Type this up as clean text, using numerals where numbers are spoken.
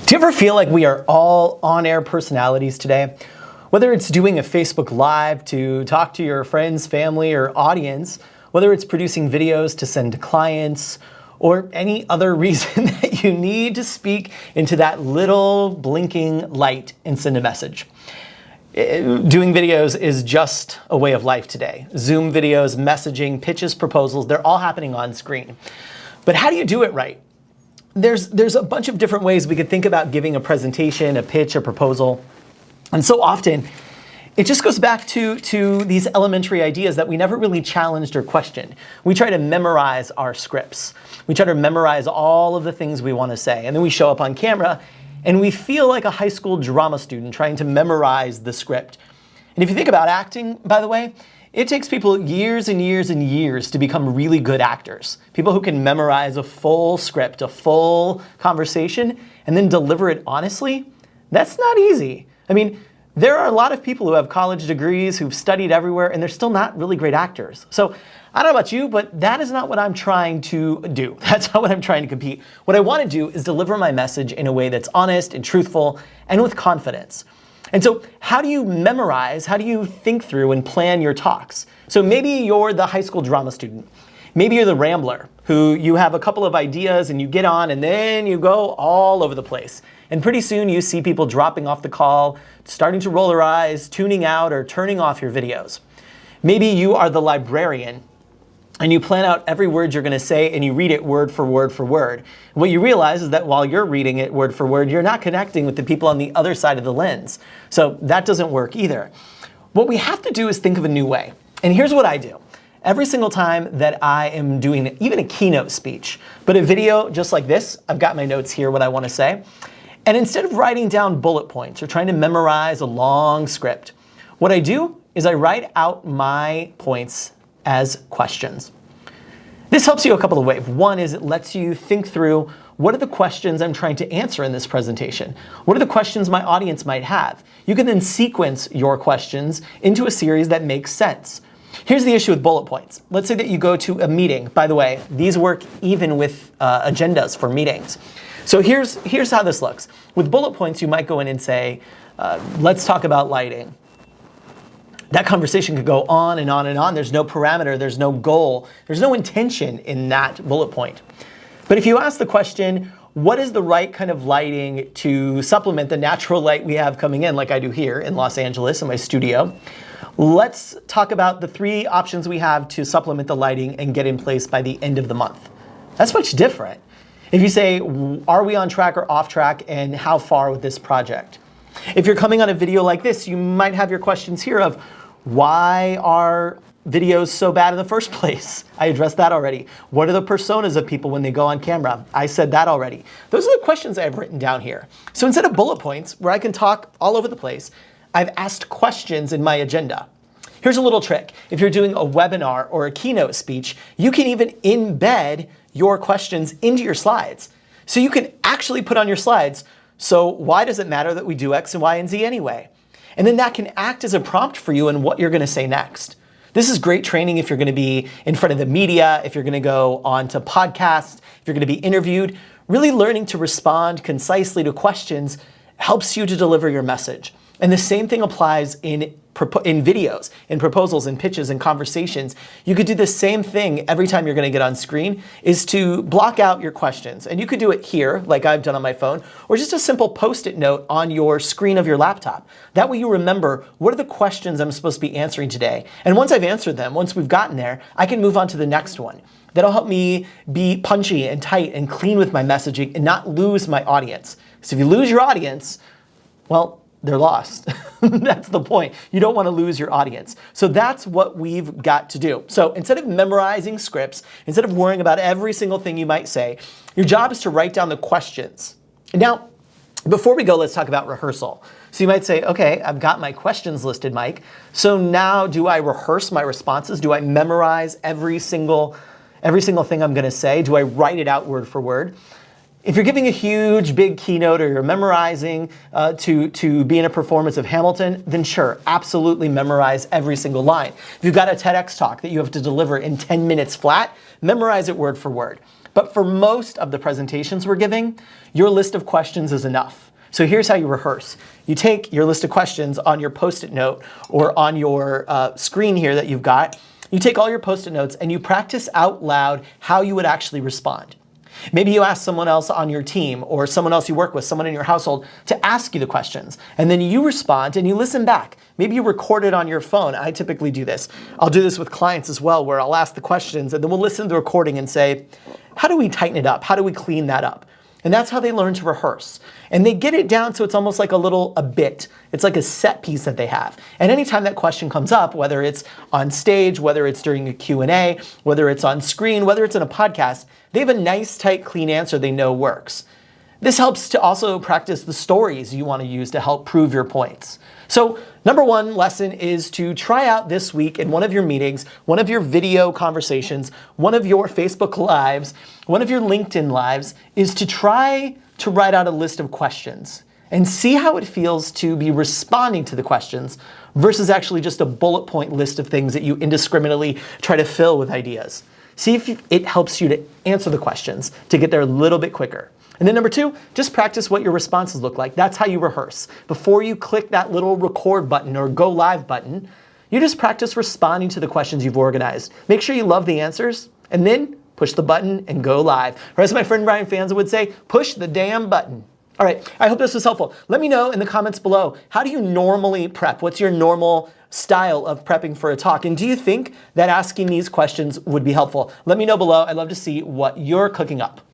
Do you ever feel like we are all on-air personalities today? Whether it's doing a Facebook Live to talk to your friends, family, or audience, whether it's producing videos to send to clients, or any other reason that you need to speak into that little blinking light and send a message. Doing videos is just a way of life today. Zoom videos, messaging, pitches, proposals, they're all happening on screen. But how do you do it right? There's a bunch of different ways we could think about giving a presentation, a pitch, a proposal. And so often, it just goes back to these elementary ideas that we never really challenged or questioned. We try to memorize our scripts. We try to memorize all of the things we want to say. And then we show up on camera and we feel like a high school drama student trying to memorize the script. And if you think about acting, by the way, it takes people years and years and years to become really good actors. People who can memorize a full script, a full conversation, and then deliver it honestly, that's not easy. I mean, there are a lot of people who have college degrees, who've studied everywhere, and they're still not really great actors. So I don't know about you, but that is not what I'm trying to do. That's not what I'm trying to compete. What I want to do is deliver my message in a way that's honest and truthful and with confidence. And so how do you memorize, how do you think through and plan your talks? So maybe you're the high school drama student. Maybe you're the Rambler, who you have a couple of ideas and you get on and then you go all over the place. And pretty soon you see people dropping off the call, starting to roll their eyes, tuning out, or turning off your videos. Maybe you are the librarian and you plan out every word you're going to say and you read it word for word for word. What you realize is that while you're reading it word for word, you're not connecting with the people on the other side of the lens. So that doesn't work either. What we have to do is think of a new way. And here's what I do. Every single time that I am doing even a keynote speech, but a video just like this, I've got my notes here, what I want to say. And instead of writing down bullet points or trying to memorize a long script, what I do is I write out my points as questions. This helps you a couple of ways. One is it lets you think through what are the questions I'm trying to answer in this presentation? What are the questions my audience might have? You can then sequence your questions into a series that makes sense. Here's the issue with bullet points. Let's say that you go to a meeting. By the way, these work even with agendas for meetings. So here's how this looks. With bullet points, you might go in and say, let's talk about lighting. That conversation could go on and on and on. There's no parameter, there's no goal, there's no intention in that bullet point. But if you ask the question, what is the right kind of lighting to supplement the natural light we have coming in, like I do here in Los Angeles in my studio? Let's talk about the 3 options we have to supplement the lighting and get in place by the end of the month. That's much different. If you say, are we on track or off track, and how far with this project? If you're coming on a video like this, you might have your questions here of, why are videos so bad in the first place? I addressed that already. What are the personas of people when they go on camera? I said that already. Those are the questions I've written down here. So instead of bullet points, where I can talk all over the place, I've asked questions in my agenda. Here's a little trick. If you're doing a webinar or a keynote speech, you can even embed your questions into your slides. So you can actually put on your slides, so why does it matter that we do X and Y and Z anyway? And then that can act as a prompt for you in what you're going to say next. This is great training if you're going to be in front of the media, if you're going to go on to podcasts, if you're going to be interviewed. Really learning to respond concisely to questions helps you to deliver your message. And the same thing applies in videos, in proposals, in pitches, in conversations. You could do the same thing every time you're going to get on screen, is to block out your questions. And you could do it here, like I've done on my phone, or just a simple Post-it note on your screen of your laptop. That way you remember, what are the questions I'm supposed to be answering today? And once I've answered them, once we've gotten there, I can move on to the next one. That'll help me be punchy and tight and clean with my messaging and not lose my audience. Because if you lose your audience, well, they're lost. That's the point. You don't want to lose your audience. So that's what we've got to do. So instead of memorizing scripts, instead of worrying about every single thing you might say, your job is to write down the questions. And now, before we go, let's talk about rehearsal. So you might say, okay, I've got my questions listed, Mike. So now do I rehearse my responses? Do I memorize every single thing I'm going to say? Do I write it out word for word? If you're giving a huge, big keynote or you're memorizing to be in a performance of Hamilton, then sure, absolutely memorize every single line. If you've got a TEDx talk that you have to deliver in 10 minutes flat, memorize it word for word. But for most of the presentations we're giving, your list of questions is enough. So here's how you rehearse. You take your list of questions on your Post-it note or on your screen here that you've got. You take all your Post-it notes and you practice out loud how you would actually respond. Maybe you ask someone else on your team or someone else you work with, someone in your household, to ask you the questions. And then you respond and you listen back. Maybe you record it on your phone. I typically do this. I'll do this with clients as well, where I'll ask the questions and then we'll listen to the recording and say, how do we tighten it up? How do we clean that up? And that's how they learn to rehearse. And they get it down so it's almost like a bit. It's like a set piece that they have. And anytime that question comes up, whether it's on stage, whether it's during a Q&A, whether it's on screen, whether it's in a podcast, they have a nice, tight, clean answer they know works. This helps to also practice the stories you want to use to help prove your points. So number one lesson is to try out this week in one of your meetings, one of your video conversations, one of your Facebook Lives, one of your LinkedIn Lives, is to try to write out a list of questions and see how it feels to be responding to the questions versus actually just a bullet point list of things that you indiscriminately try to fill with ideas. See if it helps you to answer the questions to get there a little bit quicker. And then number two, just practice what your responses look like. That's how you rehearse. Before you click that little record button or go live button, you just practice responding to the questions you've organized. Make sure you love the answers, and then push the button and go live. Or as my friend Brian Fanza would say, push the damn button. All right, I hope this was helpful. Let me know in the comments below, how do you normally prep? What's your normal style of prepping for a talk? And do you think that asking these questions would be helpful? Let me know below. I'd love to see what you're cooking up.